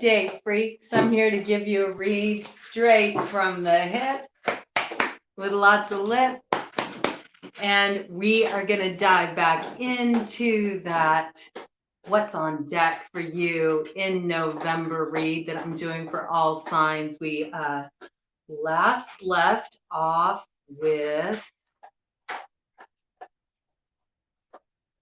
day, freaks. I'm here to give you a read straight from the hip with lots of lip. And we are going to dive back into that what's on deck for you in November read that I'm doing for all signs. We last left off with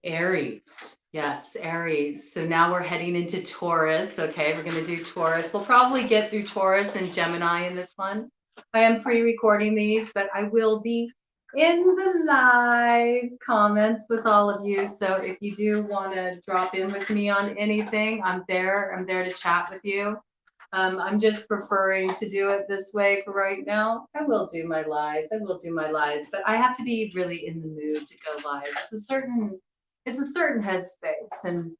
Aries. Yes, Aries. So now we're heading into Taurus. Okay, we're going to do Taurus. We'll probably get through Taurus and Gemini in this one. I am pre-recording these, but I will be in the live comments with all of you. So if you do want to drop in with me on anything, I'm there. I'm there to chat with you. I'm just preferring to do it this way for right now. I will do my lives. But I have to be really in the mood to go live. It's a certain headspace, and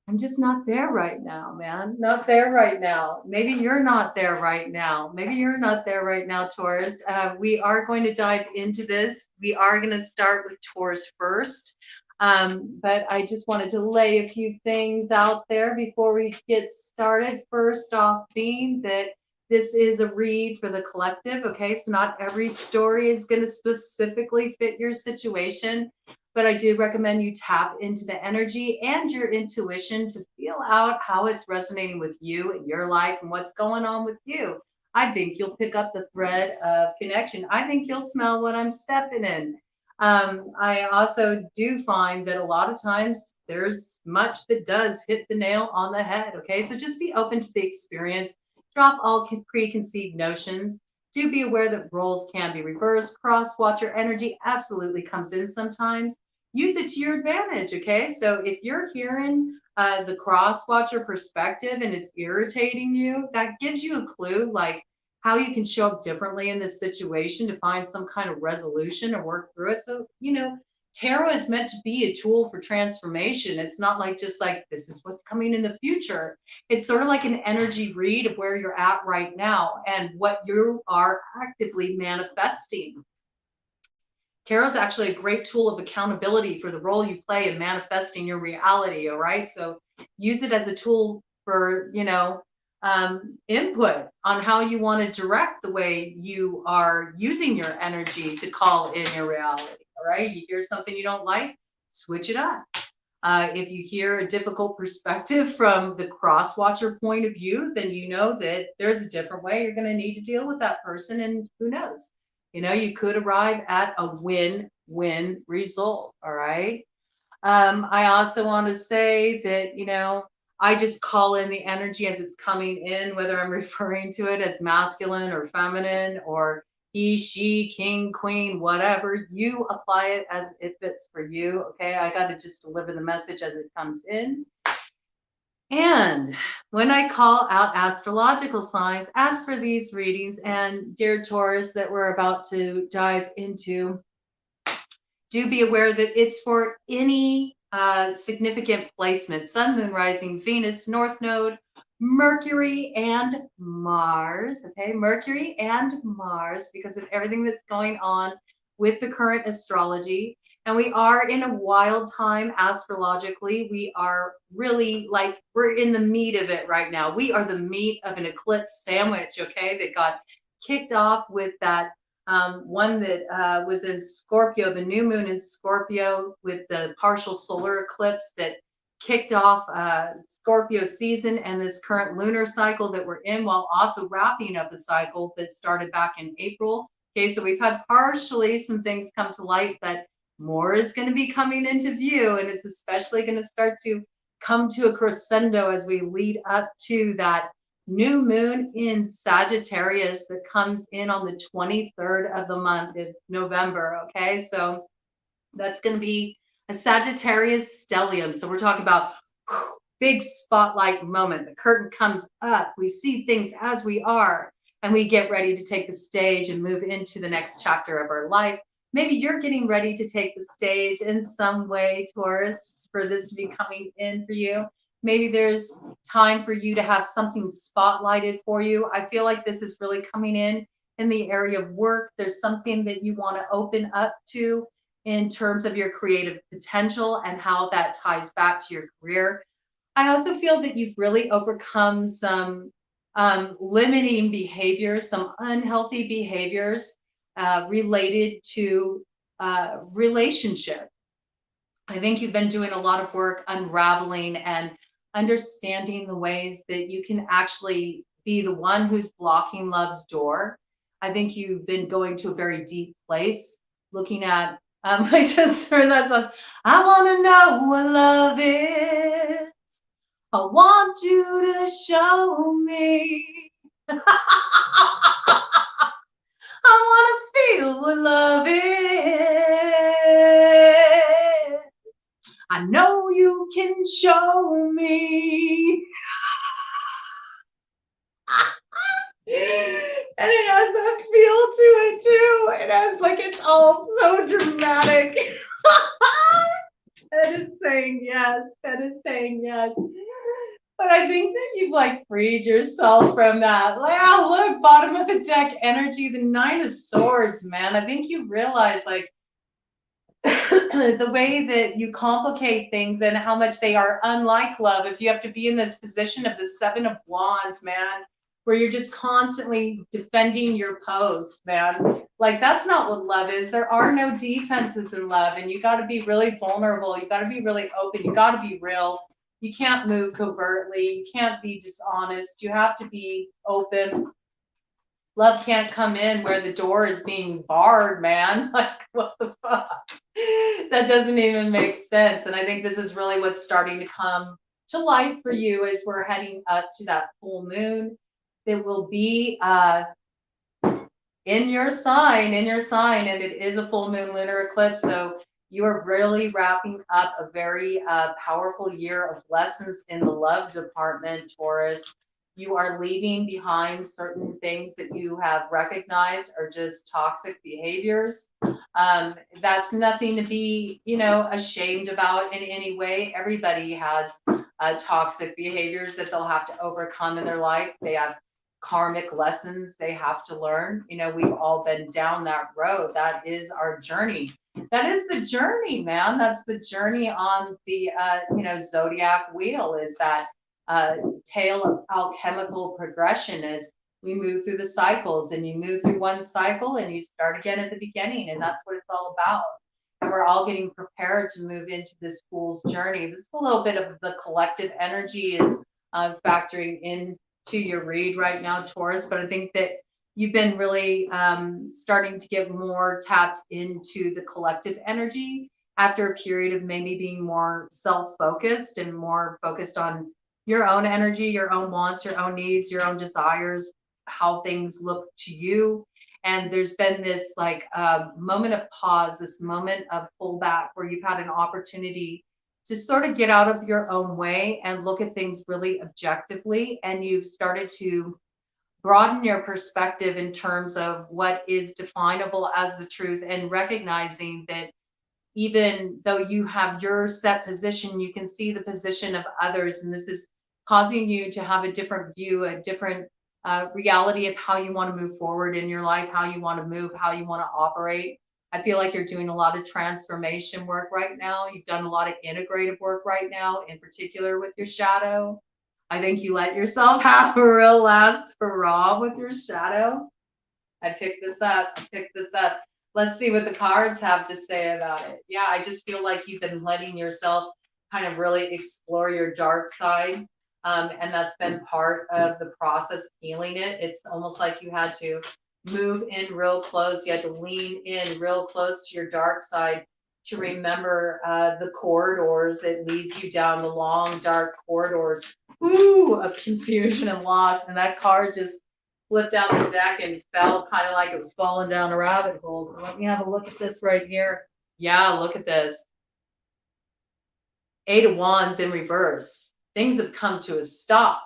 I'm just not there right now, man. Not there right now. Maybe you're not there right now. Maybe you're not there right now, Taurus. We are going to dive into this. We are going to start with Taurus first. But I just wanted to lay a few things out there before we get started. First off, being that this is a read for the collective, okay? So not every story is going to specifically fit your situation, but I do recommend you tap into the energy and your intuition to feel out how it's resonating with you in your life and what's going on with you. I think you'll pick up the thread of connection. I think you'll smell what I'm stepping in. I also do find that a lot of times there's much that does hit the nail on the head. Okay, so just be open to the experience, drop all preconceived notions. Do be aware that roles can be reversed. Cross watcher energy absolutely comes in sometimes. Use it to your advantage. Okay, so if you're hearing the cross watcher perspective and it's irritating you, that gives you a clue, like how you can show up differently in this situation to find some kind of resolution or work through it. So, tarot is meant to be a tool for transformation. It's not like just like this is what's coming in the future. It's sort of like an energy read of where you're at right now and what you are actively manifesting. Tarot is actually a great tool of accountability for the role you play in manifesting your reality. All right. So use it as a tool for, input on how you want to direct the way you are using your energy to call in your reality. All right. You hear something you don't like, switch it up. If you hear a difficult perspective from the cross watcher point of view, then you know that there's a different way you're going to need to deal with that person. And who knows? You could arrive at a win-win result. All right. I also want to say that, I just call in the energy as it's coming in, whether I'm referring to it as masculine or feminine or he, she, king, queen, whatever. You apply it as it fits for you. Okay. I got to just deliver the message as it comes in. And when I call out astrological signs, as for these readings, and dear Taurus that we're about to dive into, do be aware that it's for any significant placement: Sun, Moon, Rising, Venus, North Node, Mercury, and Mars. Okay, Mercury and Mars, because of everything that's going on with the current astrology. And we are in a wild time astrologically. We are really we're in the meat of it right now. We are the meat of an eclipse sandwich, okay, that got kicked off with that one that was in Scorpio, the new moon in Scorpio with the partial solar eclipse that kicked off Scorpio season and this current lunar cycle that we're in, while also wrapping up a cycle that started back in April. Okay, so we've had partially some things come to light, but more is going to be coming into view, and it's especially going to start to come to a crescendo as we lead up to that new moon in Sagittarius that comes in on the 23rd of the month of November. Okay, so that's going to be a Sagittarius stellium. So we're talking about big spotlight moment. The curtain comes up. We see things as we are, and we get ready to take the stage and move into the next chapter of our life. Maybe you're getting ready to take the stage in some way, Taurus, for this to be coming in for you. Maybe there's time for you to have something spotlighted for you. I feel like this is really coming in the area of work. There's something that you want to open up to in terms of your creative potential and how that ties back to your career. I also feel that you've really overcome some limiting behaviors, some unhealthy behaviors related to relationship. I think you've been doing a lot of work unraveling and understanding the ways that you can actually be the one who's blocking love's door. I think you've been going to a very deep place looking at, I just heard that song. I want to know what love is. I want you to show me. I want to feel what love is. I know you can show me. And it has that feel to it too. It has like it's all so dramatic. That is saying yes. That is saying yes. But I think that you've like freed yourself from that. Like, oh, look, bottom of the deck energy, the Nine of Swords, man. I think you realize like the way that you complicate things and how much they are unlike love. If you have to be in this position of the Seven of Wands, man, where you're just constantly defending your post, man. Like that's not what love is. There are no defenses in love, and you got to be really vulnerable. You got to be really open. You got to be real. You can't move covertly. You can't be dishonest. You have to be open. Love can't come in where the door is being barred, man. Like, what the fuck? That doesn't even make sense. And I think this is really what's starting to come to light for you as we're heading up to that full moon that will be in your sign, and it is a full moon lunar eclipse. So you are really wrapping up a very powerful year of lessons in the love department, Taurus. You are leaving behind certain things that you have recognized are just toxic behaviors. That's nothing to be, ashamed about in any way. Everybody has toxic behaviors that they'll have to overcome in their life. They have karmic lessons they have to learn. We've all been down that road. That is our journey. That is the journey, man. That's the journey on the, zodiac wheel, is that tale of alchemical progression as we move through the cycles, and you move through one cycle and you start again at the beginning. And that's what it's all about. And we're all getting prepared to move into this fool's journey. This is a little bit of the collective energy is factoring in to your read right now, Taurus, but I think that you've been really starting to get more tapped into the collective energy after a period of maybe being more self-focused and more focused on your own energy, your own wants, your own needs, your own desires, how things look to you. And there's been this like moment of pause, this moment of pullback where you've had an opportunity to sort of get out of your own way and look at things really objectively. And you've started to broaden your perspective in terms of what is definable as the truth, and recognizing that even though you have your set position, you can see the position of others. And this is causing you to have a different view, a different reality of how you want to move forward in your life, how you want to move, how you want to operate. I feel like you're doing a lot of transformation work right now. You've done a lot of integrative work right now, in particular with your shadow. I think you let yourself have a real last hurrah with your shadow. I picked this up. I picked this up. Let's see what the cards have to say about it. Yeah, I just feel like you've been letting yourself kind of really explore your dark side. And that's been part of the process healing it. It's almost like you had to move in real close. You had to lean in real close to your dark side to remember the corridors. It leads you down the long, dark corridors, of confusion and loss. And that card just flipped out the deck and felt kind of like it was falling down a rabbit hole. So let me have a look at this right here. Yeah, look at this. Eight of Wands in reverse. Things have come to a stop.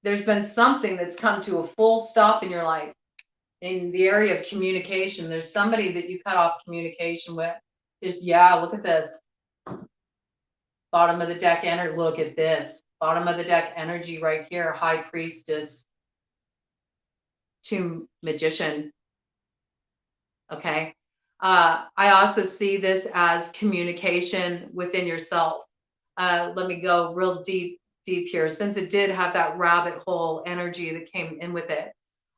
There's been something that's come to a full stop in your life. In the area of communication, there's somebody that you cut off communication with. Look at this. Bottom of the deck energy. Look at this. Bottom of the deck energy right here. High Priestess to Magician. Okay. I also see this as communication within yourself. Let me go real deep deep here, since it did have that rabbit hole energy that came in with it.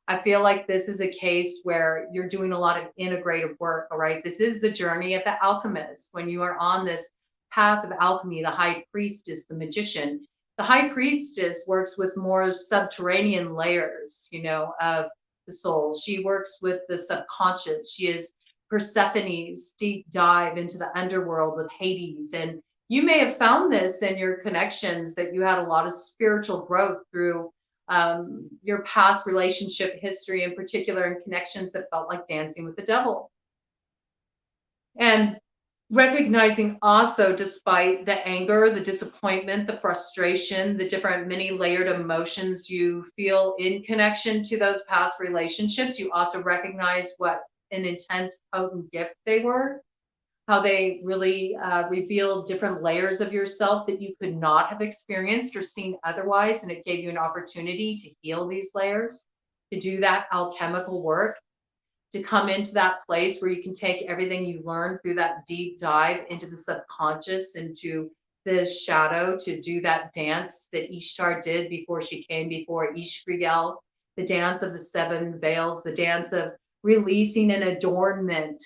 I feel like this is a case where you're doing a lot of integrative work, all right? This is the journey of the alchemist. When you are on this path of alchemy, the high priestess, the magician, the high priestess works with more subterranean layers, of the soul. She works with the subconscious. She is Persephone's deep dive into the underworld with Hades. And you may have found this in your connections, that you had a lot of spiritual growth through your past relationship history, in particular, in connections that felt like dancing with the devil. And recognizing also, despite the anger, the disappointment, the frustration, the different many layered emotions you feel in connection to those past relationships, you also recognize what an intense, potent gift they were, how they really revealed different layers of yourself that you could not have experienced or seen otherwise. And it gave you an opportunity to heal these layers, to do that alchemical work, to come into that place where you can take everything you learned through that deep dive into the subconscious, into the shadow, to do that dance that Ishtar did before she came before Ishkrigel, the dance of the seven veils, the dance of releasing an adornment.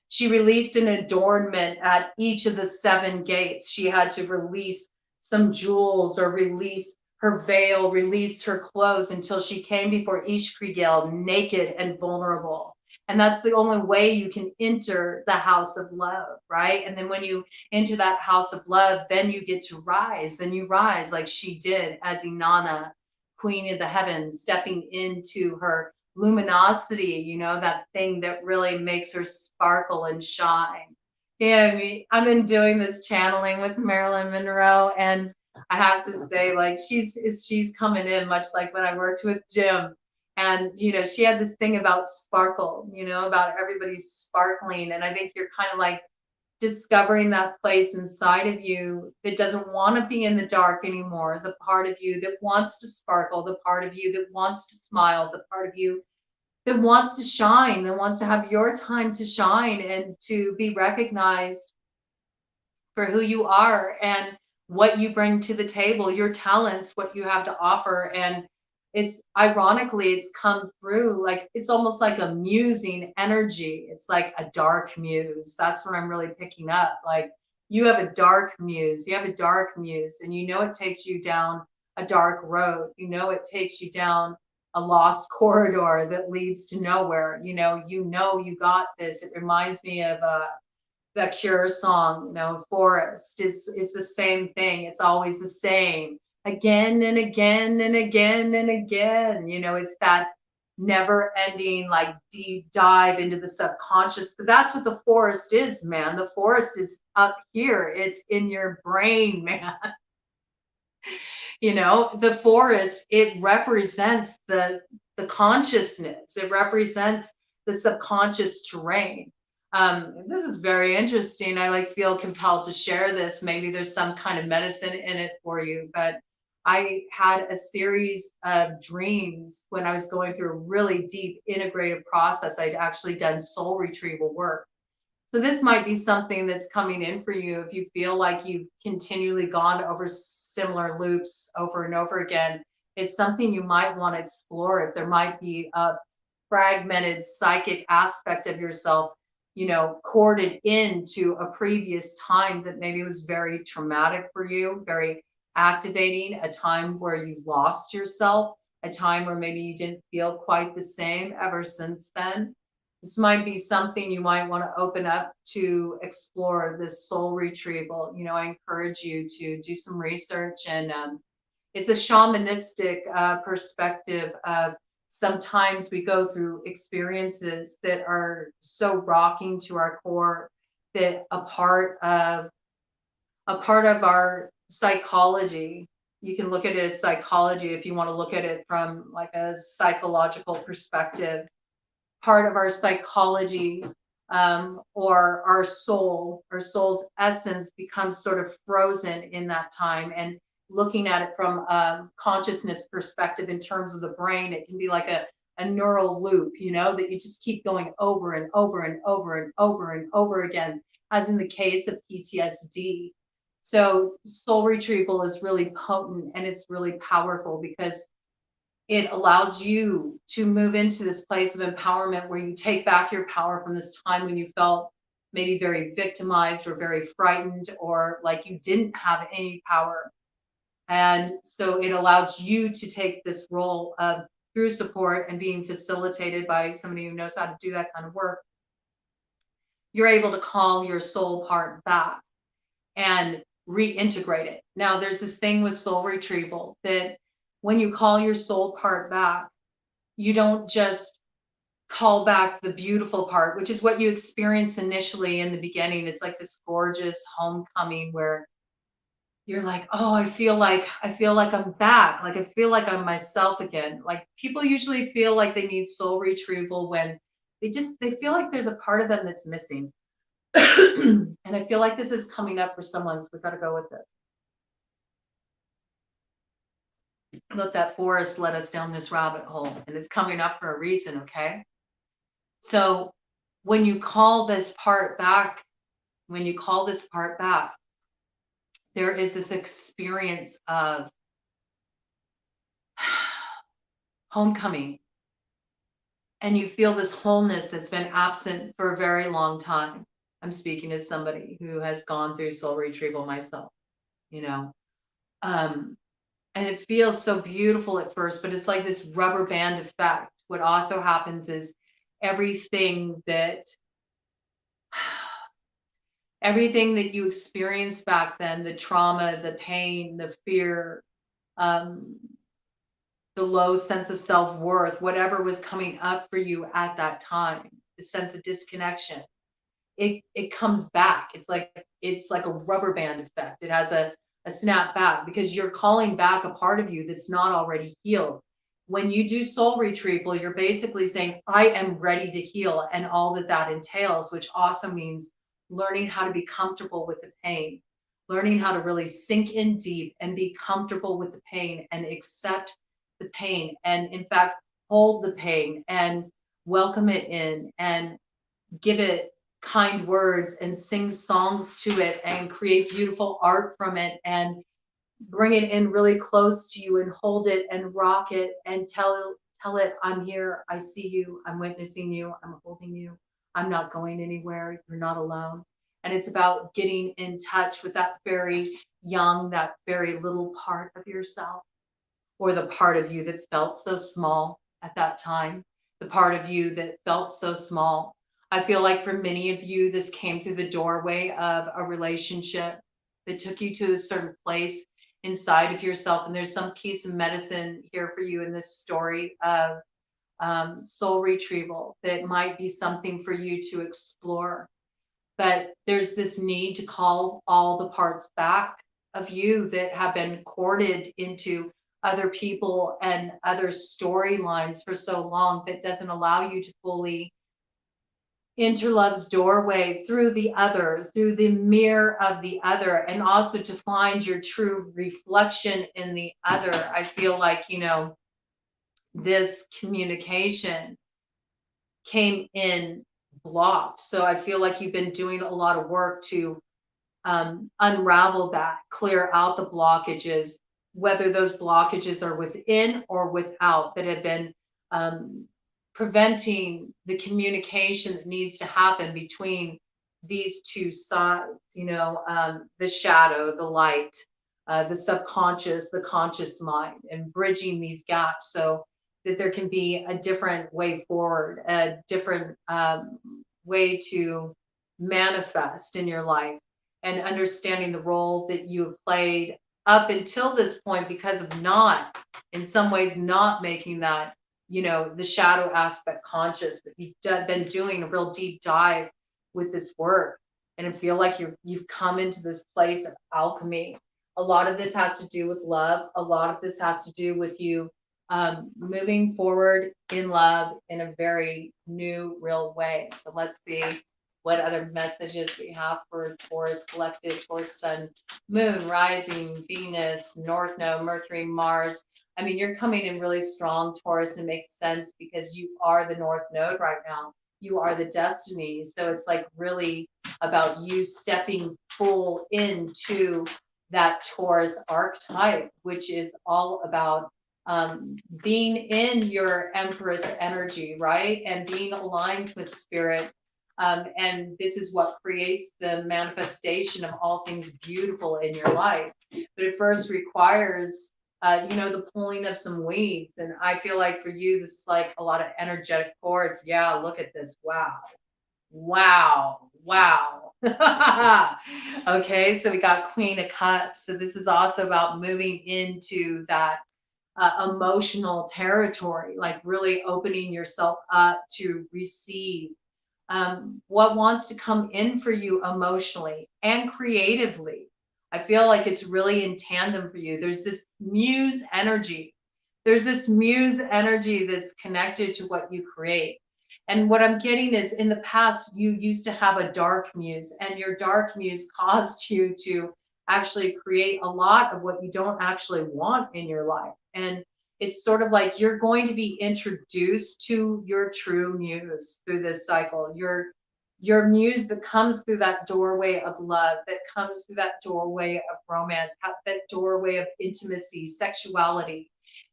She released an adornment at each of the seven gates. She had to release some jewels, or release her veil, release her clothes, until she came before Ishkrigel naked and vulnerable. And that's the only way you can enter the house of love, right? And then when you enter that house of love, then you get to rise. Then you rise like she did as Inanna, queen of the heavens, stepping into her luminosity, that thing that really makes her sparkle and shine. Yeah, I've been doing this channeling with Marilyn Monroe, and I have to say, like, she's coming in much like when I worked with Jim. And, she had this thing about sparkle, about everybody sparkling. And I think you're kind of like discovering that place inside of you that doesn't want to be in the dark anymore. The part of you that wants to sparkle, the part of you that wants to smile, the part of you that wants to shine, that wants to have your time to shine and to be recognized for who you are and what you bring to the table, your talents, what you have to offer. And it's ironically, it's come through like, it's almost like a musing energy. It's like a dark muse. That's what I'm really picking up. Like, you have a dark muse, and it takes you down a dark road. It takes you down a lost corridor that leads to nowhere. You got this. It reminds me of the Cure song, Forest. It's the same thing. It's always the same, again and again and again and again. It's that never ending, like, deep dive into the subconscious. But that's what the forest is, man. The forest is up here. It's in your brain, man. The forest, it represents the consciousness. It represents the subconscious terrain. This is very interesting. I feel compelled to share this. Maybe there's some kind of medicine in it for you, but I had a series of dreams when I was going through a really deep integrative process. I'd actually done soul retrieval work. So this might be something that's coming in for you if you feel like you've continually gone over similar loops over and over again. It's something you might want to explore. If there might be a fragmented psychic aspect of yourself, corded into a previous time that maybe was very traumatic for you, very activating, a time where you lost yourself, a time where maybe you didn't feel quite the same ever since then. This might be something you might want to open up to explore, this soul retrieval. I encourage you to do some research, and it's a shamanistic perspective of, sometimes we go through experiences that are so rocking to our core that a part of our psychology, you can look at it as psychology if you want to look at it from like a psychological perspective. Part of our psychology, or our soul's essence, becomes sort of frozen in that time. And looking at it from a consciousness perspective in terms of the brain, it can be like a neural loop, that you just keep going over and over and over and over and over again, as in the case of PTSD. So soul retrieval is really potent and it's really powerful because it allows you to move into this place of empowerment where you take back your power from this time when you felt maybe very victimized or very frightened or like you didn't have any power. And so it allows you to take this role of through support and being facilitated by somebody who knows how to do that kind of work. You're able to call your soul part back and reintegrate it. Now, there's this thing with soul retrieval that when you call your soul part back, you don't just call back the beautiful part, which is what you experience initially in the beginning. It's like this gorgeous homecoming where you're like, oh, I feel like I'm back. Like I feel like I'm myself again. Like people usually feel like they need soul retrieval when they feel like there's a part of them that's missing. And I feel like this is coming up for someone, so we've got to go with it. Let that forest let us down this rabbit hole, and it's coming up for a reason, okay? So when you call this part back, there is this experience of homecoming, and you feel this wholeness that's been absent for a very long time. I'm speaking as somebody who has gone through soul retrieval myself, you know. Um, and it feels so beautiful at first, but it's like this rubber band effect. What also happens is everything that everything that you experienced back then, the trauma, the pain, the fear, um, the low sense of self-worth, whatever was coming up for you at that time, the sense of disconnection, it comes back. It's like a rubber band effect. It has a snap back because you're calling back a part of you that's not already healed. When you do soul retrieval, you're basically saying, I am ready to heal, and all that that entails, which also means learning how to be comfortable with the pain, learning how to really sink in deep and be comfortable with the pain and accept the pain. And in fact, hold the pain and welcome it in and give it kind words and sing songs to it and create beautiful art from it and bring it in really close to you and hold it and rock it and tell it, I'm here, I see you, I'm witnessing you, I'm holding you, I'm not going anywhere, you're not alone. And it's about getting in touch with that very young, that very little part of yourself, or the part of you that felt so small at that time, the part of you that felt so small. I feel like for many of you, this came through the doorway of a relationship that took you to a certain place inside of yourself. And there's some piece of medicine here for you in this story of soul retrieval that might be something for you to explore. But there's this need to call all the parts back of you that have been corded into other people and other storylines for so long that doesn't allow you to fully enter love's doorway through the other, through the mirror of the other, and also to find your true reflection in the other. I feel like, this communication came in blocked. So I feel like you've been doing a lot of work to unravel that, clear out the blockages, whether those blockages are within or without that have been preventing the communication that needs to happen between these two sides, the shadow, the light, the subconscious, the conscious mind, and bridging these gaps so that there can be a different way forward, a different way to manifest in your life, and understanding the role that you have played up until this point because of not, in some ways, not making that, the shadow aspect conscious. But you've been doing a real deep dive with this work, and I feel like you've come into this place of alchemy. A lot of this has to do with love. A lot of this has to do with you moving forward in love in a very new, real way. So let's see what other messages we have for Taurus collective, Taurus Sun, Moon, Rising, Venus, North Node, Mercury, Mars. I mean, you're coming in really strong, Taurus, and it makes sense because you are the North Node right now. You are the destiny. So it's like really about you stepping pull into that Taurus archetype, which is all about being in your Empress energy, right? And being aligned with spirit. And this is what creates the manifestation of all things beautiful in your life. But it first requires, the pulling of some weeds. And I feel like for you, this is like a lot of energetic cords. Yeah, look at this. Wow. Wow. Wow. Okay, so we got Queen of Cups. So this is also about moving into that emotional territory, like really opening yourself up to receive what wants to come in for you emotionally and creatively. I feel like it's really in tandem for you. There's this muse energy. There's this muse energy that's connected to what you create. And what I'm getting is in the past, you used to have a dark muse, and your dark muse caused you to actually create a lot of what you don't actually want in your life. And it's sort of like you're going to be introduced to your true muse through this cycle. Your muse that comes through that doorway of love, that comes through that doorway of romance, that doorway of intimacy, sexuality.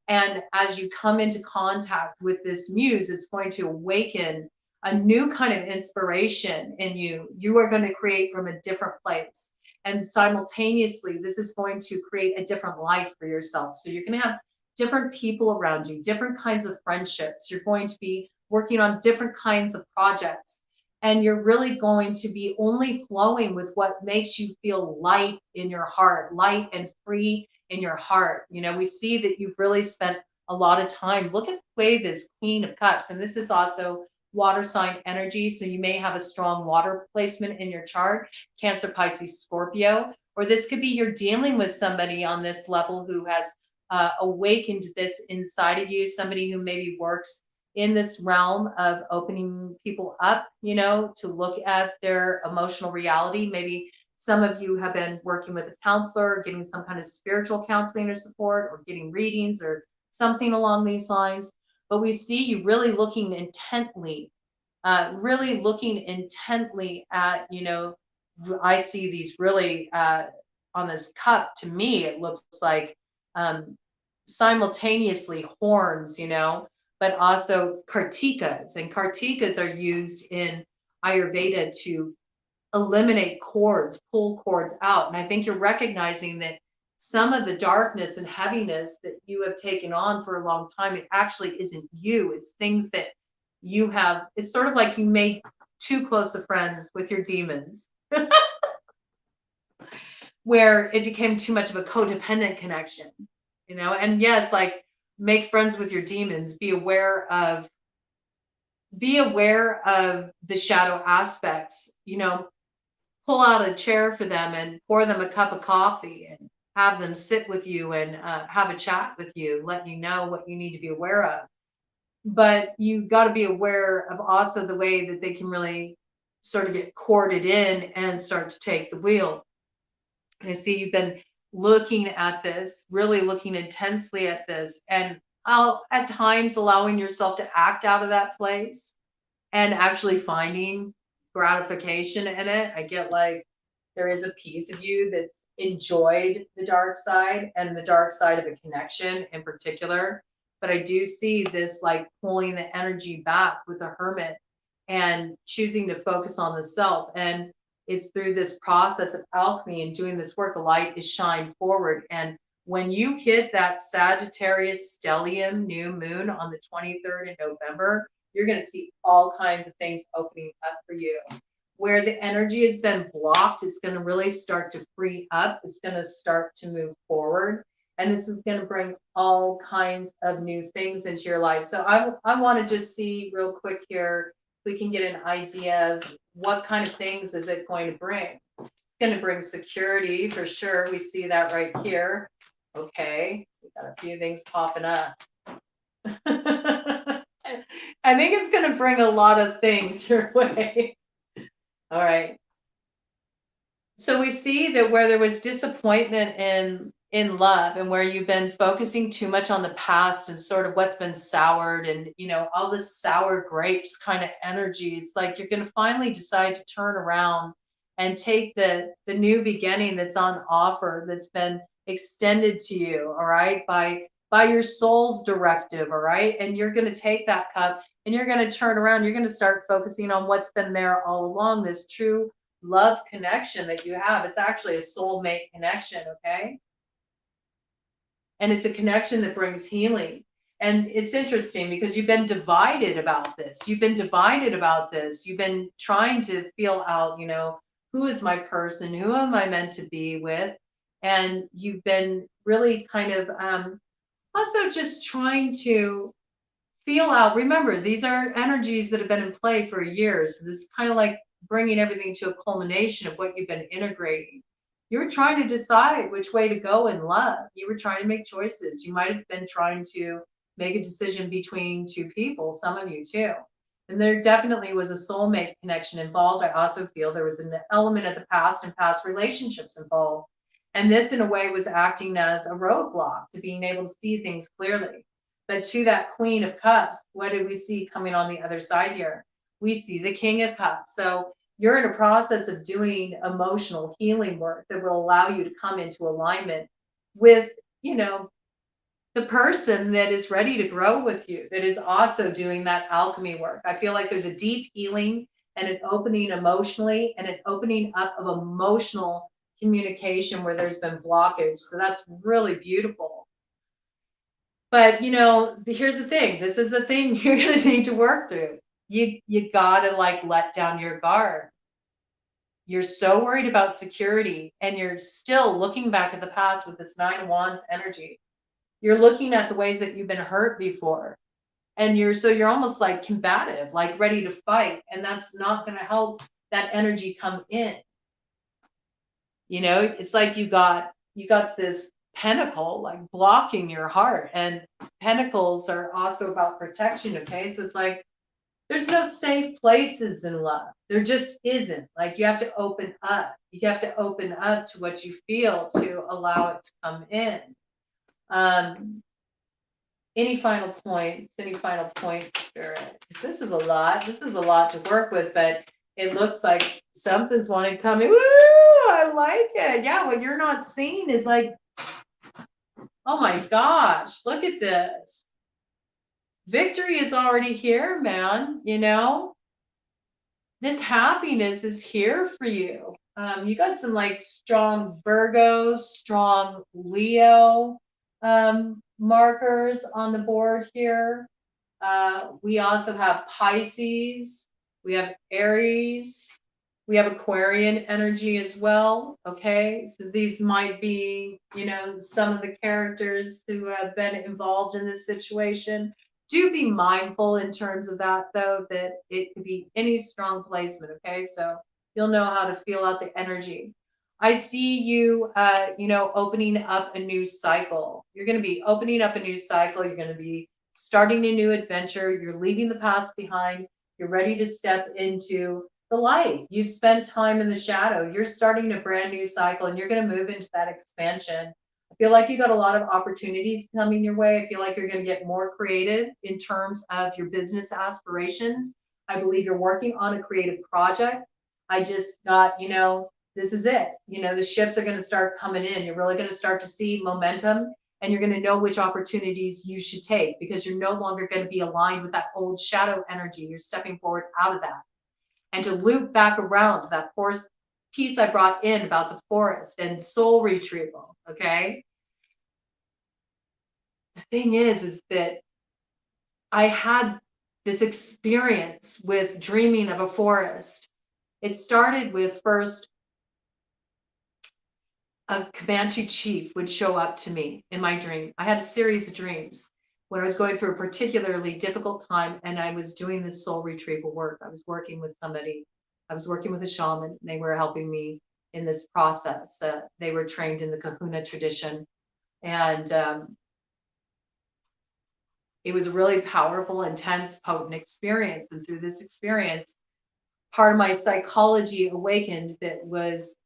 And as you come into contact with this muse, it's going to awaken a new kind of inspiration in you. You are going to create from a different place. And simultaneously, this is going to create a different life for yourself. So you're going to have different people around you, different kinds of friendships. You're going to be working on different kinds of projects. And you're really going to be only flowing with what makes you feel light in your heart, light and free in your heart. We see that you've really spent a lot of time. Look at the way this Queen of Cups, and this is also water sign energy. So you may have a strong water placement in your chart, Cancer, Pisces, Scorpio, or this could be you're dealing with somebody on this level who has awakened this inside of you, somebody who maybe works in this realm of opening people up, to look at their emotional reality. Maybe some of you have been working with a counselor, getting some kind of spiritual counseling or support, or getting readings or something along these lines. But we see you really looking intently at, I see these really on this cup. To me, it looks like simultaneously horns, but also kartikas. And kartikas are used in Ayurveda to eliminate cords, pull cords out. And I think you're recognizing that some of the darkness and heaviness that you have taken on for a long time, it actually isn't you. It's things that you have. It's sort of like you made too close of friends with your demons, where it became too much of a codependent connection, and yes, like make friends with your demons, be aware of the shadow aspects, pull out a chair for them and pour them a cup of coffee and have them sit with you and have a chat with you, let you know what you need to be aware of. But you've got to be aware of also the way that they can really sort of get corded in and start to take the wheel. And I see you've been looking at this, really looking intensely at this, and at times allowing yourself to act out of that place and actually finding gratification in it. I get like there is a piece of you that's enjoyed the dark side and the dark side of a connection in particular. But I do see this like pulling the energy back with the hermit and choosing to focus on the self. And it's through this process of alchemy and doing this work, the light is shined forward. And when you hit that Sagittarius stellium new moon on the 23rd of November, you're going to see all kinds of things opening up for you. Where the energy has been blocked, it's going to really start to free up. It's going to start to move forward. And this is going to bring all kinds of new things into your life. So I want to just see real quick here, if we can get an idea of what kind of things is it going to bring. It's going to bring security for sure. We see that right here. Okay, we got a few things popping up. I think it's going to bring a lot of things your way. All right. So we see that where there was disappointment in love and where you've been focusing too much on the past and sort of what's been soured and all this sour grapes kind of energy, it's like you're going to finally decide to turn around and take the new beginning that's on offer, that's been extended to you, all right, by your soul's directive, all right? And you're going to take that cup and you're going to turn around, you're going to start focusing on what's been there all along, this true love connection that you have. It's actually a soulmate connection, okay? And it's a connection that brings healing. And it's interesting because you've been divided about this. You've been divided about this. You've been trying to feel out, who is my person? Who am I meant to be with? And you've been really kind of also just trying to feel out. Remember, these are energies that have been in play for years. So this is kind of like bringing everything to a culmination of what you've been integrating. You were trying to decide which way to go in love. You were trying to make choices. You might have been trying to make a decision between two people, some of you too. And there definitely was a soulmate connection involved. I also feel there was an element of the past and past relationships involved. And this, in a way, was acting as a roadblock to being able to see things clearly. But to that Queen of Cups, what do we see coming on the other side here? We see the King of Cups. So you're in a process of doing emotional healing work that will allow you to come into alignment with, the person that is ready to grow with you, that is also doing that alchemy work. I feel like there's a deep healing and an opening emotionally and an opening up of emotional communication where there's been blockage. So that's really beautiful. But here's the thing. This is the thing you're going to need to work through. You got to let down your guard. You're so worried about security and you're still looking back at the past with this 9 of Wands energy. You're looking at the ways that you've been hurt before. And you're almost like combative, like ready to fight. And that's not going to help that energy come in. It's like you got this pentacle like blocking your heart, and pentacles are also about protection. Okay. So it's like, there's no safe places in love. There just isn't. Like, you have to open up. You have to open up to what you feel to allow it to come in. Any final points? Any final points, Spirit? This is a lot. This is a lot to work with, but it looks like something's wanting to come in. Woo! I like it. Yeah, what you're not seeing is like, oh my gosh, look at this. Victory is already here, man. This happiness is here for you. You got some strong Virgos, strong Leo markers on the board here. We also have Pisces, we have Aries, we have Aquarian energy as well. Okay, so these might be, some of the characters who have been involved in this situation. Do be mindful in terms of that, though, that it could be any strong placement. Okay, so you'll know how to feel out the energy. I see you, opening up a new cycle. You're going to be opening up a new cycle. You're going to be starting a new adventure. You're leaving the past behind. You're ready to step into the light. You've spent time in the shadow. You're starting a brand new cycle, and you're going to move into that expansion. I feel like you got a lot of opportunities coming your way. I feel like you're going to get more creative in terms of your business aspirations. I believe you're working on a creative project. I just got, this is it. The ships are going to start coming in. You're really going to start to see momentum, and you're going to know which opportunities you should take, because you're no longer going to be aligned with that old shadow energy. You're stepping forward out of that. And to loop back around to that force piece I brought in about the forest and soul retrieval. Okay. The thing is that I had this experience with dreaming of a forest. It started with first a Comanche chief would show up to me in my dream. I had a series of dreams when I was going through a particularly difficult time, and I was doing this soul retrieval work. I was working with somebody. I was working with a shaman, and they were helping me in this process. They were trained in the Kahuna tradition, and it was a really powerful, intense, potent experience. And through this experience, part of my psychology awakened that was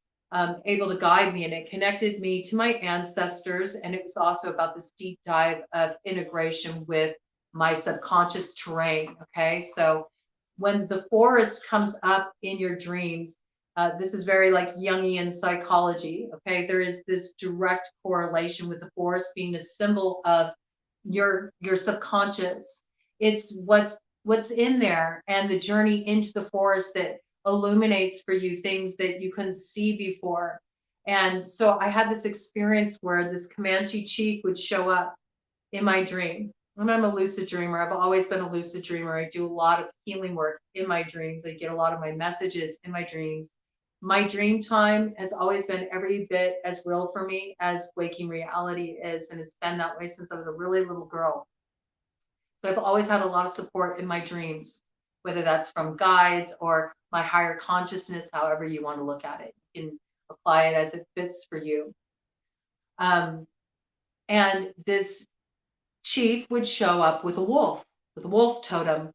able to guide me, and it connected me to my ancestors. And it was also about this deep dive of integration with my subconscious terrain. Okay, so when the forest comes up in your dreams, This is very like Jungian psychology. Okay, there is this direct correlation with the forest being a symbol of your subconscious. It's what's in there, and the journey into the forest that illuminates for you things that you couldn't see before. And so I had this experience where this Comanche chief would show up in my dream. And I'm a lucid dreamer. I've always been a lucid dreamer. I do a lot of healing work in my dreams. I get a lot of my messages in my dreams. My dream time has always been every bit as real for me as waking reality is. And it's been that way since I was a really little girl. So I've always had a lot of support in my dreams, whether that's from guides or my higher consciousness, however you want to look at it. You can apply it as it fits for you. And this chief would show up with a wolf totem.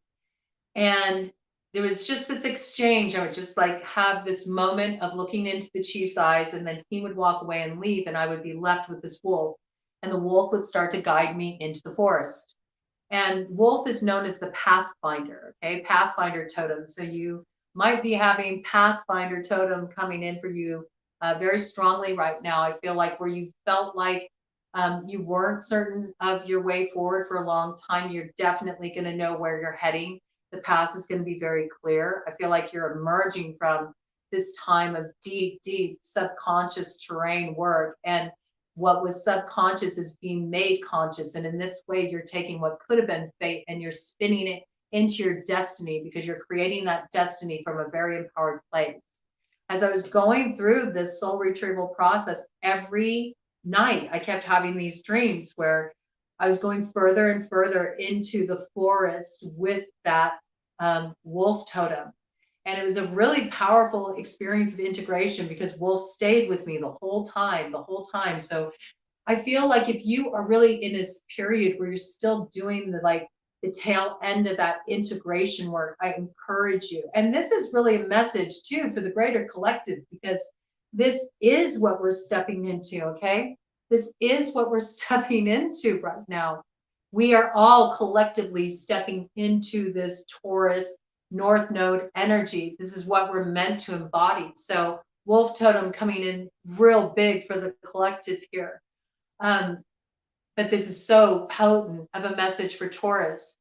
And there was just this exchange. I would just like have this moment of looking into the chief's eyes, and then he would walk away and leave, and I would be left with this wolf. And the wolf would start to guide me into the forest. And wolf is known as the pathfinder, okay? Pathfinder totem. So you might be having pathfinder totem coming in for you very strongly right now. I feel like where you felt like you weren't certain of your way forward for a long time, you're definitely going to know where you're heading. The path is going to be very clear. I feel like you're emerging from this time of deep, deep subconscious terrain work. And what was subconscious is being made conscious. And in this way, you're taking what could have been fate and you're spinning it into your destiny, because you're creating that destiny from a very empowered place. As I was going through this soul retrieval process, every night I kept having these dreams where I was going further and further into the forest with that wolf totem. And it was a really powerful experience of integration because wolf stayed with me the whole time. So I feel like if you are really in this period where you're still doing the tail end of that integration work, I encourage you. And this is really a message too for the greater collective, because this is what we're stepping into, okay? This is what we're stepping into right now. We are all collectively stepping into this Taurus North Node energy. This is what we're meant to embody. So wolf totem coming in real big for the collective here. But this is so potent of a message for Taurus.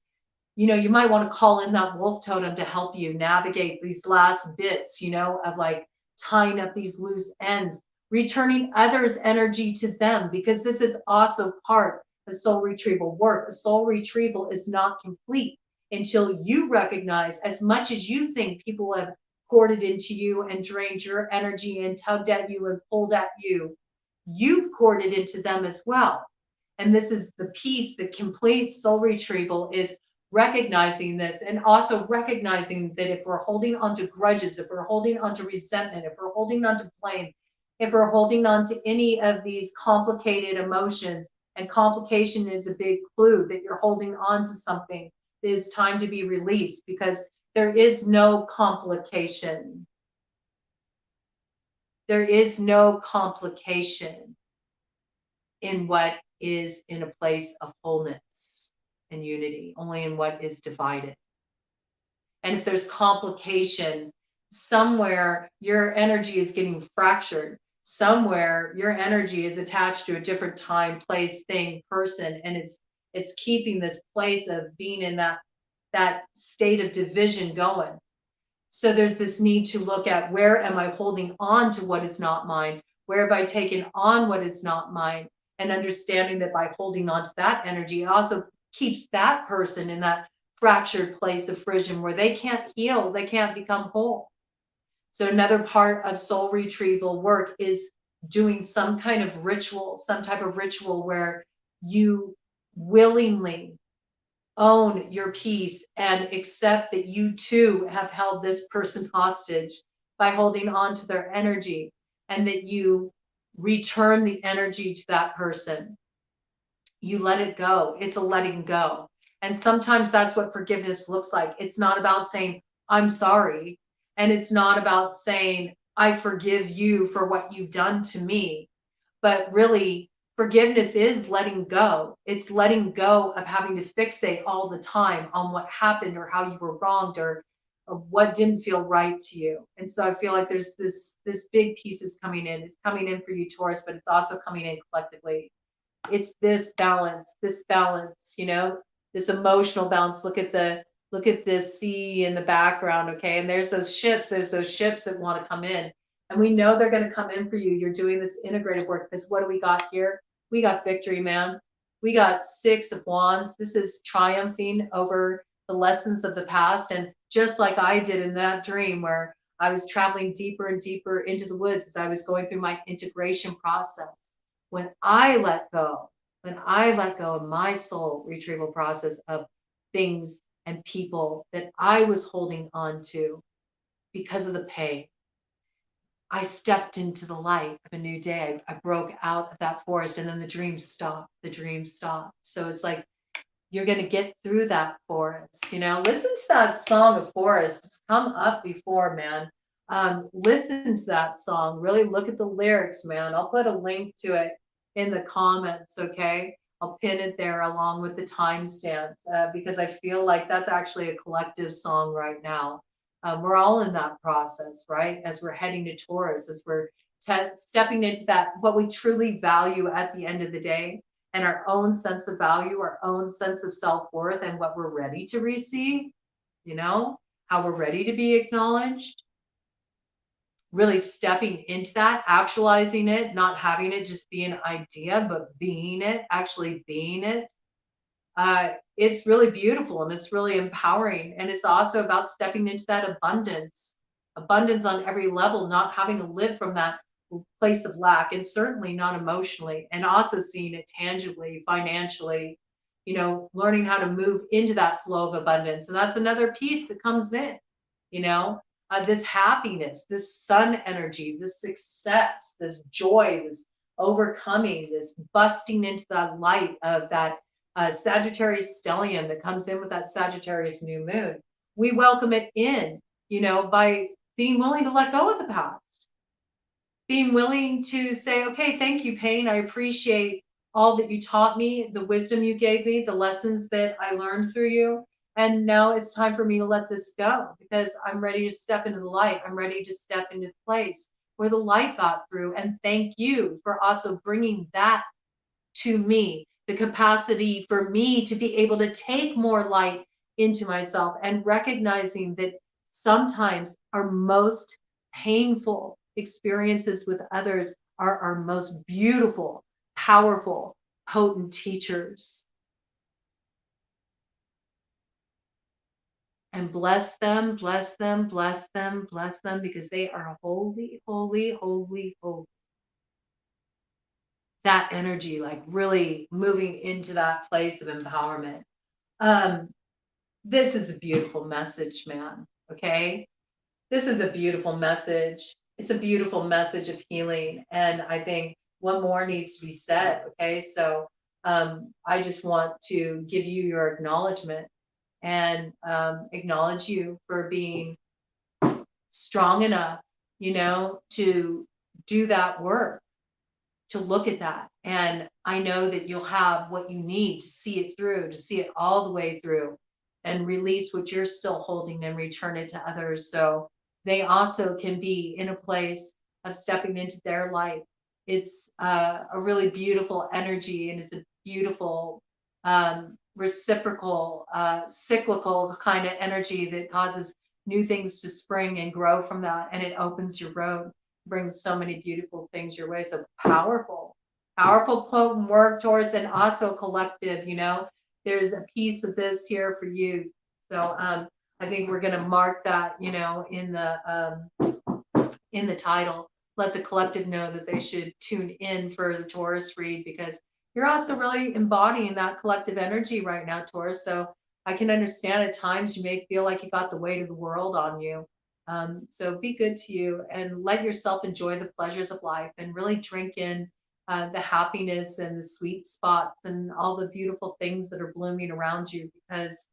You know, you might want to call in that wolf totem to help you navigate these last bits, you know, of like tying up these loose ends, returning others' energy to them, because this is also part of soul retrieval work. A soul retrieval is not complete until you recognize, as much as you think people have poured it into you and drained your energy and tugged at you and pulled at you, you've poured it into them as well. And this is the piece that completes soul retrieval, is recognizing this, and also recognizing that if we're holding on to grudges, if we're holding on to resentment, if we're holding on to blame, if we're holding on to any of these complicated emotions, and complication is a big clue that you're holding on to something, it is time to be released, because there is no complication. There is no complication in what is in a place of wholeness and unity, only in what is divided. And if there's complication, somewhere your energy is getting fractured. Somewhere your energy is attached to a different time, place, thing, person, and it's keeping this place of being in that state of division going. So there's this need to look at, where am I holding on to what is not mine? Where have I taken on what is not mine? And understanding that by holding on to that energy, it also keeps that person in that fractured place of frisson where they can't heal, they can't become whole. So another part of soul retrieval work is doing some kind of ritual, some type of ritual where you willingly own your peace and accept that you too have held this person hostage by holding on to their energy, and that you return the energy to that person. You let it go. It's a letting go. And sometimes that's what forgiveness looks like. It's not about saying, I'm sorry. And it's not about saying, I forgive you for what you've done to me. But really, forgiveness is letting go. It's letting go of having to fixate all the time on what happened or how you were wronged, or of what didn't feel right to you. And so I feel like there's this big piece is coming in. It's coming in for you, Taurus, but it's also coming in collectively. It's this balance, you know, this emotional balance. Look at this sea in the background, okay? And there's those ships that want to come in. And we know they're going to come in for you. You're doing this integrative work because what do we got here? We got victory, man. We got 6 of Wands. This is triumphing over the lessons of the past. And just like I did in that dream where I was traveling deeper and deeper into the woods as I was going through my integration process. When I let go, of my soul retrieval process of things and people that I was holding on to because of the pain, I stepped into the light of a new day. I broke out of that forest and then the dream stopped. The dream stopped. So it's like you're going to get through that forest. You know, listen to that song of Forest. It's come up before, man. Listen to that song. Really look at the lyrics, man. I'll put a link to it in the comments, okay? I'll pin it there along with the timestamps because I feel like that's actually a collective song right now. We're all in that process, right? As we're heading to Taurus, as we're stepping into that, what we truly value at the end of the day, and our own sense of value, our own sense of self-worth, and what we're ready to receive, you know, how we're ready to be acknowledged, really stepping into that, actualizing it, not having it just be an idea, but being it, actually being it. It's really beautiful and it's really empowering. And it's also about stepping into that abundance on every level, not having to live from that place of lack, and certainly not emotionally, and also seeing it tangibly, financially, you know, learning how to move into that flow of abundance. And that's another piece that comes in, you know, this happiness, this sun energy, this success, this joy, this overcoming, this busting into that light of that Sagittarius stellium that comes in with that Sagittarius new moon. We welcome it in, you know, by being willing to let go of the past, being willing to say, okay, thank you, pain. I appreciate all that you taught me, the wisdom you gave me, the lessons that I learned through you. And now it's time for me to let this go because I'm ready to step into the light. I'm ready to step into the place where the light got through. And thank you for also bringing that to me, the capacity for me to be able to take more light into myself and recognizing that sometimes our most painful experiences with others are our most beautiful, powerful, potent teachers. And bless them, bless them, bless them, bless them, because they are holy, holy, holy, holy. That energy, like really moving into that place of empowerment. This is a beautiful message, man. Okay. This is a beautiful message. It's a beautiful message of healing. And I think one more needs to be said. Okay. So I just want to give you your acknowledgement and acknowledge you for being strong enough, you know, to do that work, to look at that. And I know that you'll have what you need to see it through, to see it all the way through and release what you're still holding and return it to others. So they also can be in a place of stepping into their light. It's a really beautiful energy and it's a beautiful reciprocal, cyclical kind of energy that causes new things to spring and grow from that. And it opens your road, brings so many beautiful things your way. So powerful, powerful, potent work, Taurus, and also collective, you know, there's a piece of this here for you. So I think we're going to mark that, you know, in the title. Let the collective know that they should tune in for the Taurus read because you're also really embodying that collective energy right now, Taurus. So I can understand at times you may feel like you got the weight of the world on you. So be good to you and let yourself enjoy the pleasures of life and really drink in the happiness and the sweet spots and all the beautiful things that are blooming around you because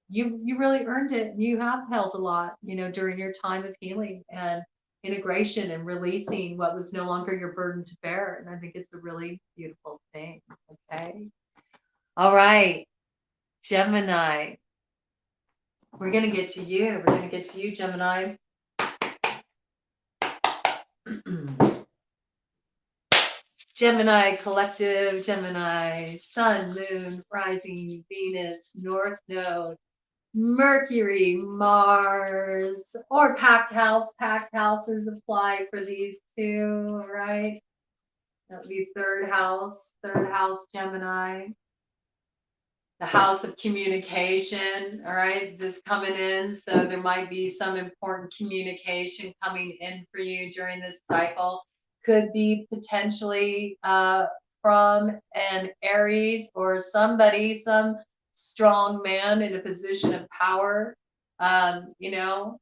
you really earned it. You have held a lot, you know, during your time of healing and integration and releasing what was no longer your burden to bear. And I think it's a really beautiful thing. Okay. All right. Gemini. We're going to get to you. We're going to get to you, Gemini. Gemini collective, Gemini, Sun, Moon, Rising, Venus, North Node, Mercury, Mars, or packed house. Packed houses apply for these two, right? That would be third house, Gemini. The house of communication, all right, this coming in. So there might be some important communication coming in for you during this cycle. Could be potentially from an Aries or somebody, some strong man in a position of power. You know,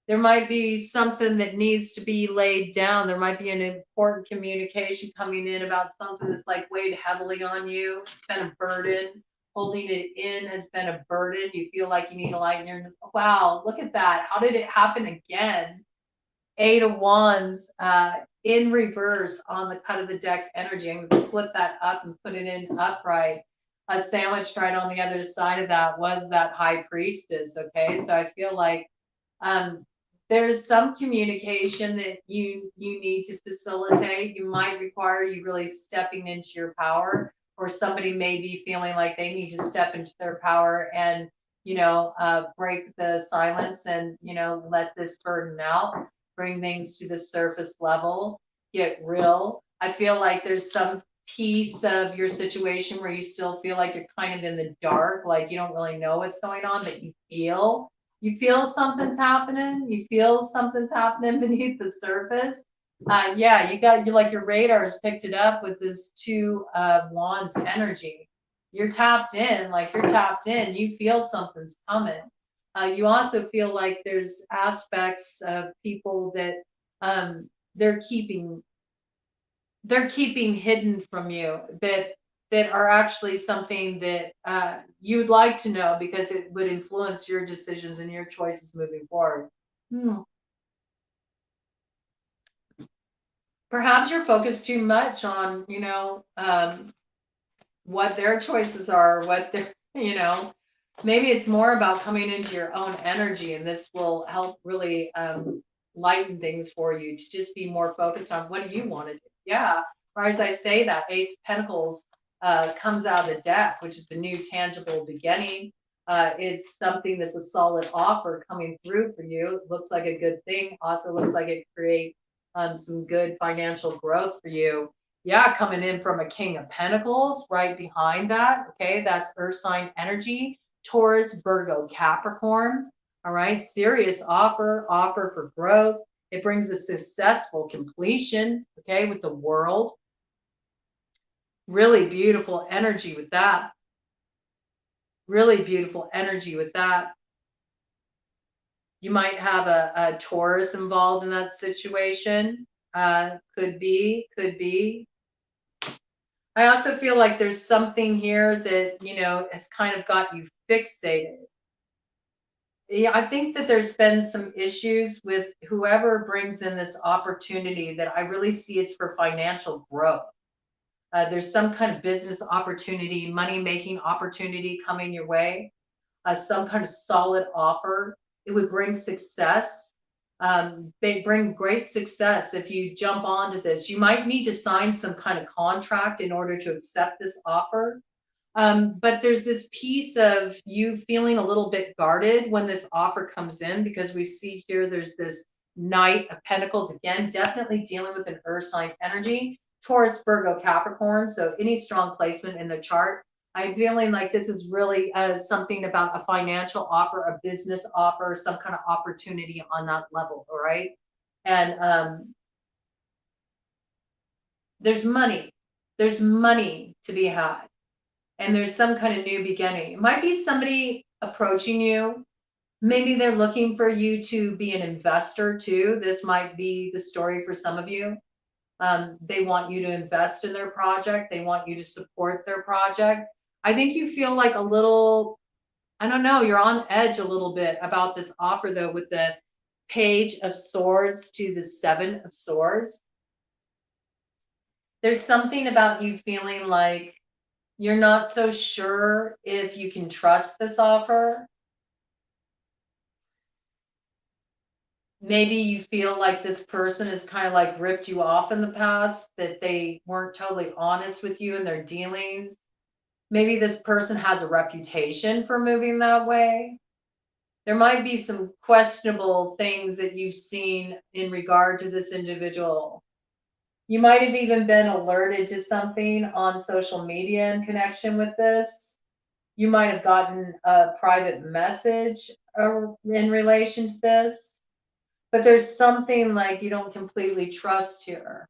there might be something that needs to be laid down. There might be an important communication coming in about something that's like weighed heavily on you. It's been a burden. Holding it in has been a burden. You feel like you need a light in your, wow, look at that. How did it happen again? Eight of Wands in reverse on the cut of the deck energy. I'm going to flip that up and put it in upright. Sandwiched right on the other side of that was that High Priestess. Okay, so I feel like there's some communication that you need to facilitate. You might require you really stepping into your power, or somebody may be feeling like they need to step into their power and break the silence and let this burden out, bring things to the surface level, get real. I feel like there's some piece of your situation where you still feel like you're kind of in the dark, like you don't really know what's going on, but you feel something's happening. You feel something's happening beneath the surface. Yeah, you like your radar's picked it up with this two wands energy. You're tapped in, You feel something's coming. You also feel like there's aspects of people that they're keeping hidden from you that are actually something that you'd like to know because it would influence your decisions and your choices moving forward. Perhaps you're focused too much on, what their choices are, what they're, maybe it's more about coming into your own energy, and this will help really lighten things for you to just be more focused on what do you want to do. Yeah. Or as I say, that Ace of Pentacles comes out of the deck, which is the new tangible beginning. It's something that's a solid offer coming through for you. It looks like a good thing. Also looks like it creates some good financial growth for you. Yeah, coming in from a King of Pentacles right behind that. Okay, that's Earth sign energy. Taurus, Virgo, Capricorn. All right, serious offer for growth. It brings a successful completion, okay, with the World. Really beautiful energy with that. Really beautiful energy with that. You might have a Taurus involved in that situation. Could be. I also feel like there's something here that, has kind of got you fixated. Yeah, I think that there's been some issues with whoever brings in this opportunity that I really see it's for financial growth. There's some kind of business opportunity, money-making opportunity coming your way, some kind of solid offer. It would bring success. They bring great success if you jump onto this. You might need to sign some kind of contract in order to accept this offer. But there's this piece of you feeling a little bit guarded when this offer comes in, because we see here there's this Knight of Pentacles, again, definitely dealing with an earth sign energy. Taurus, Virgo, Capricorn, so any strong placement in the chart. I'm feeling like this is really something about a financial offer, a business offer, some kind of opportunity on that level, all right? And there's money to be had. And there's some kind of new beginning. It might be somebody approaching you. Maybe they're looking for you to be an investor too. This might be the story for some of you. They want you to invest in their project. They want you to support their project. I think you feel like a little, I don't know, you're on edge a little bit about this offer though, with the Page of Swords to the Seven of Swords. There's something about you feeling like you're not so sure if you can trust this offer. Maybe you feel like this person has kind of like ripped you off in the past, that they weren't totally honest with you in their dealings. Maybe this person has a reputation for moving that way. There might be some questionable things that you've seen in regard to this individual. You might have even been alerted to something on social media in connection with this. You might have gotten a private message in relation to this, but there's something like you don't completely trust here.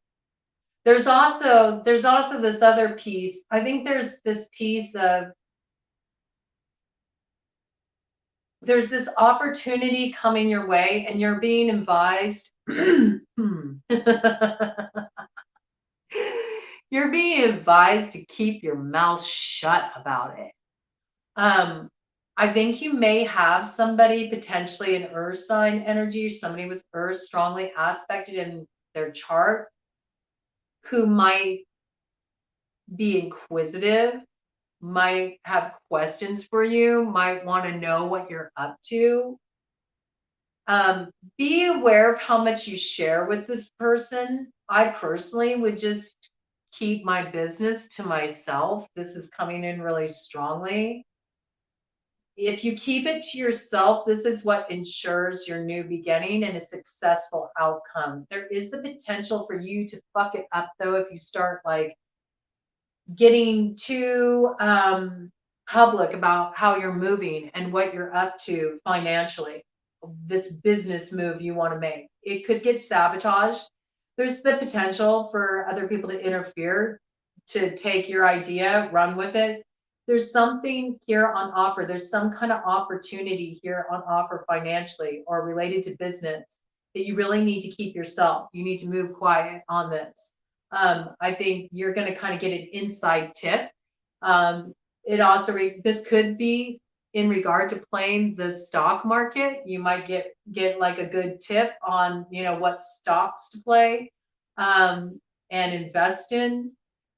There's also this other piece. I think there's this piece of there's this opportunity coming your way and you're being advised. You're being advised to keep your mouth shut about it. I think you may have somebody, potentially an earth sign energy, somebody with earth strongly aspected in their chart, who might be inquisitive, might have questions for you, might want to know what you're up to. Be aware of how much you share with this person. I personally would just keep my business to myself. This is coming in really strongly. If you keep it to yourself, this is what ensures your new beginning and a successful outcome. There is the potential for you to fuck it up, though, if you start like getting too public about how you're moving and what you're up to financially, this business move you want to make. It could get sabotaged. There's the potential for other people to interfere, to take your idea, run with it. There's something here on offer. There's some kind of opportunity here on offer financially or related to business that you really need to keep yourself. You need to move quiet on this. I think you're going to kind of get an inside tip. It also this could be in regard to playing the stock market. You might get like a good tip on what stocks to play and invest in.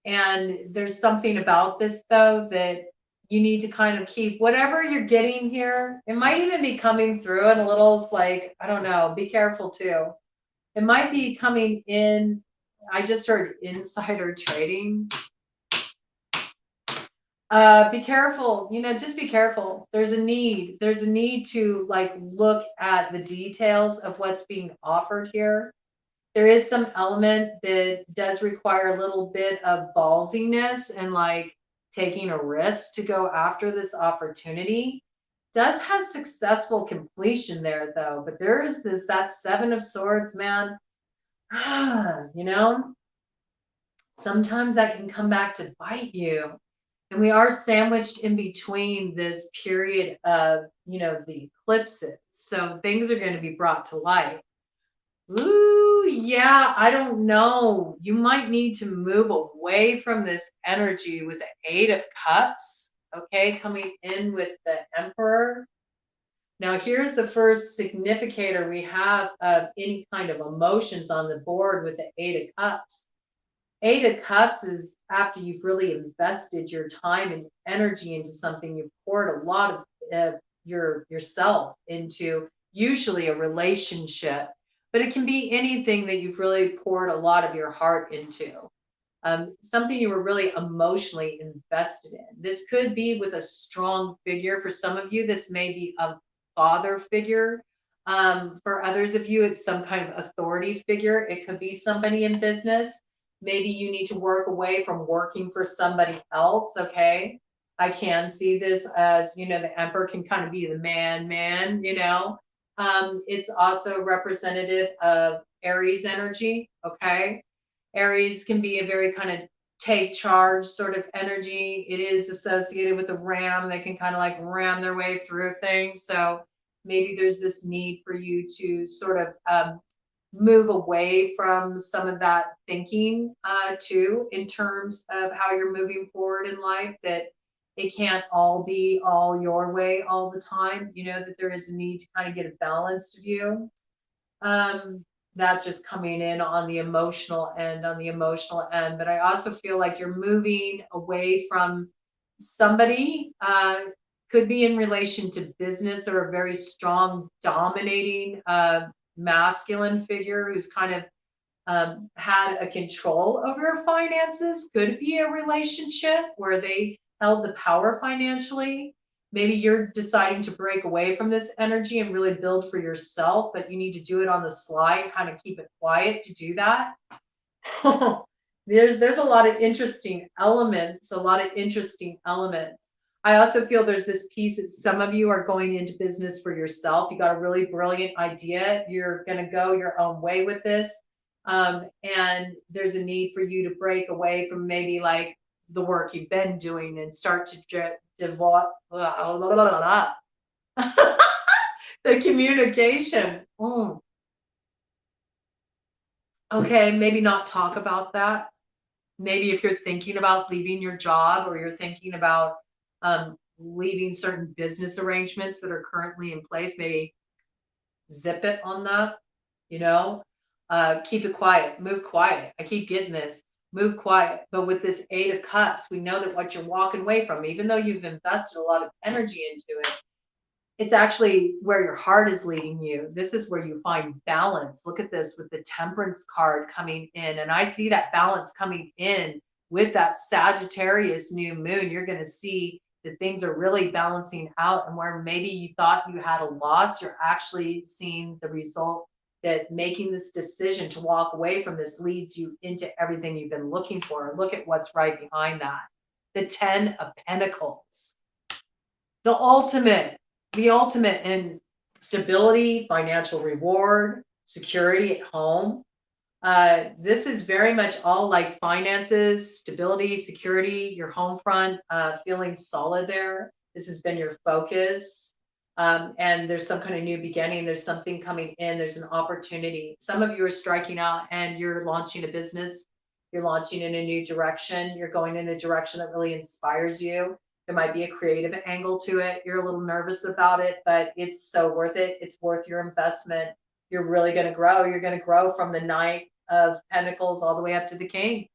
And there's something about this though that you need to kind of keep whatever you're getting here. It might even be coming through and a little like, I don't know, be careful too. It might be coming in. I just heard insider trading. Be careful, just be careful. There's a need to like look at the details of what's being offered here. There is some element that does require a little bit of ballsiness and like taking a risk to go after this opportunity. Does have successful completion there though, but there is that Seven of Swords, man. Sometimes that can come back to bite you. And we are sandwiched in between this period of, the eclipses. So things are going to be brought to light. Ooh, yeah, I don't know. You might need to move away from this energy with the Eight of Cups, okay, coming in with the Emperor. Now, here's the first significator we have of any kind of emotions on the board with the Eight of Cups. Eight of Cups is after you've really invested your time and energy into something, you've poured a lot of yourself into, usually a relationship, but it can be anything that you've really poured a lot of your heart into. Something you were really emotionally invested in. This could be with a strong figure. For some of you, this may be a father figure. For others of you, it's some kind of authority figure. It could be somebody in business. Maybe you need to work away from working for somebody else, okay? I can see this as, the emperor can kind of be the man. It's also representative of Aries energy, okay? Aries can be a very kind of take charge sort of energy. It is associated with a ram. They can kind of like ram their way through things. So maybe there's this need for you to sort of move away from some of that thinking too, in terms of how you're moving forward in life, that it can't all be all your way all the time, that there is a need to kind of get a balanced view. That just coming in on the emotional end, but I also feel like you're moving away from somebody, could be in relation to business or a very strong dominating masculine figure who's kind of had a control over your finances. Could be a relationship where they held the power financially. Maybe you're deciding to break away from this energy and really build for yourself, but you need to do it on the slide, kind of keep it quiet to do that. There's a lot of interesting elements, I also feel there's this piece that some of you are going into business for yourself. You got a really brilliant idea. You're going to go your own way with this. And there's a need for you to break away from maybe like the work you've been doing and start to develop the communication. Okay, maybe not talk about that. Maybe if you're thinking about leaving your job or you're thinking about leaving certain business arrangements that are currently in place, maybe zip it on that, you know, keep it quiet, move quiet. I keep getting this, move quiet. But with this 8 of Cups, we know that what you're walking away from, even though you've invested a lot of energy into it, it's actually where your heart is leading you. This is where you find balance. Look at this with the Temperance card coming in. And I see that balance coming in with that Sagittarius new moon. You're going to see that things are really balancing out. And where maybe you thought you had a loss, you're actually seeing the result that making this decision to walk away from this leads you into everything you've been looking for. Look at what's right behind that. The 10 of Pentacles. The ultimate in stability, financial reward, security at home. This is very much all like finances, stability, security, your home front, feeling solid there. This has been your focus. And there's some kind of new beginning. There's something coming in. There's an opportunity. Some of you are striking out and you're launching a business. You're launching in a new direction. You're going in a direction that really inspires you. There might be a creative angle to it. You're a little nervous about it, but it's so worth it. It's worth your investment. You're really going to grow. You're going to grow from the Knight of Pentacles all the way up to the King,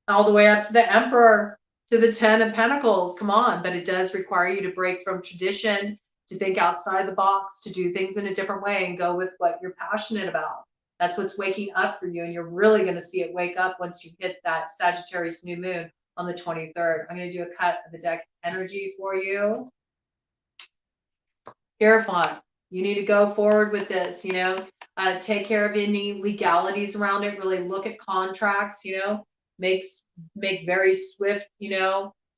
all the way up to the Emperor, to the 10 of Pentacles. Come on. But it does require you to break from tradition, to think outside the box, to do things in a different way and go with what you're passionate about. That's what's waking up for you. And you're really going to see it wake up once you hit that Sagittarius new moon on the 23rd. I'm going to do a cut of the deck energy for you. Hierophant, you need to go forward with this, take care of any legalities around it. Really look at contracts, make very swift,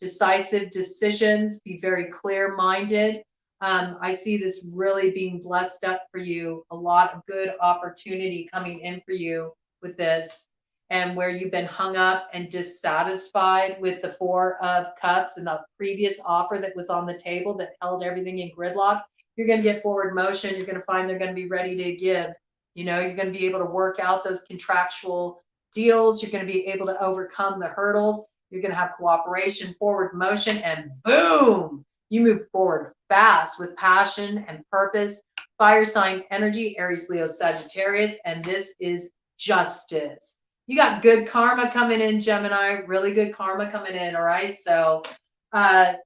decisive decisions, be very clear-minded. I see this really being blessed up for you. A lot of good opportunity coming in for you with this. And where you've been hung up and dissatisfied with the 4 of Cups and the previous offer that was on the table that held everything in gridlock, you're going to get forward motion. You're going to find they're going to be ready to give. You're going to be able to work out those contractual deals. You're going to be able to overcome the hurdles. You're going to have cooperation, forward motion, and boom, you move forward fast with passion and purpose. Fire sign energy, Aries, Leo, Sagittarius, and this is justice. You got good karma coming in, Gemini, really good karma coming in, all right? So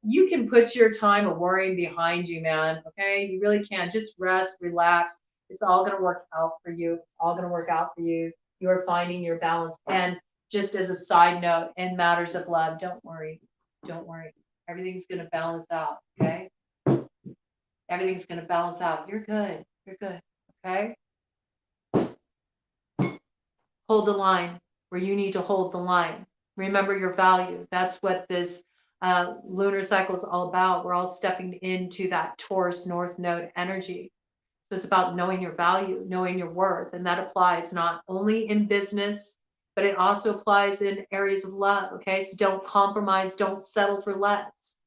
you can put your time of worrying behind you, man, okay? You really can. Just rest, relax. It's all going to work out for you. All going to work out for you. You are finding your balance. And just as a side note, in matters of love, don't worry. Don't worry. Everything's going to balance out, okay? Everything's going to balance out. You're good. You're good, okay? Hold the line where you need to hold the line. Remember your value. That's what this lunar cycle is all about. We're all stepping into that Taurus North Node energy. So it's about knowing your value, knowing your worth. And that applies not only in business, but it also applies in areas of love. Okay. So don't compromise. Don't settle for less.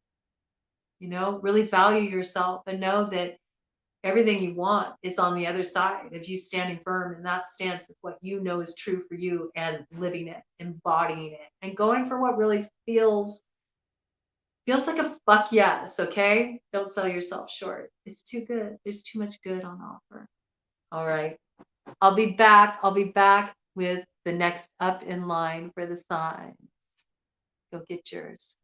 Really value yourself and know that everything you want is on the other side of you standing firm in that stance of what you know is true for you and living it, embodying it, and going for what really feels like a fuck yes, okay? Don't sell yourself short. It's too good. There's too much good on offer. All right. I'll be back with the next up in line for the signs. Go get yours.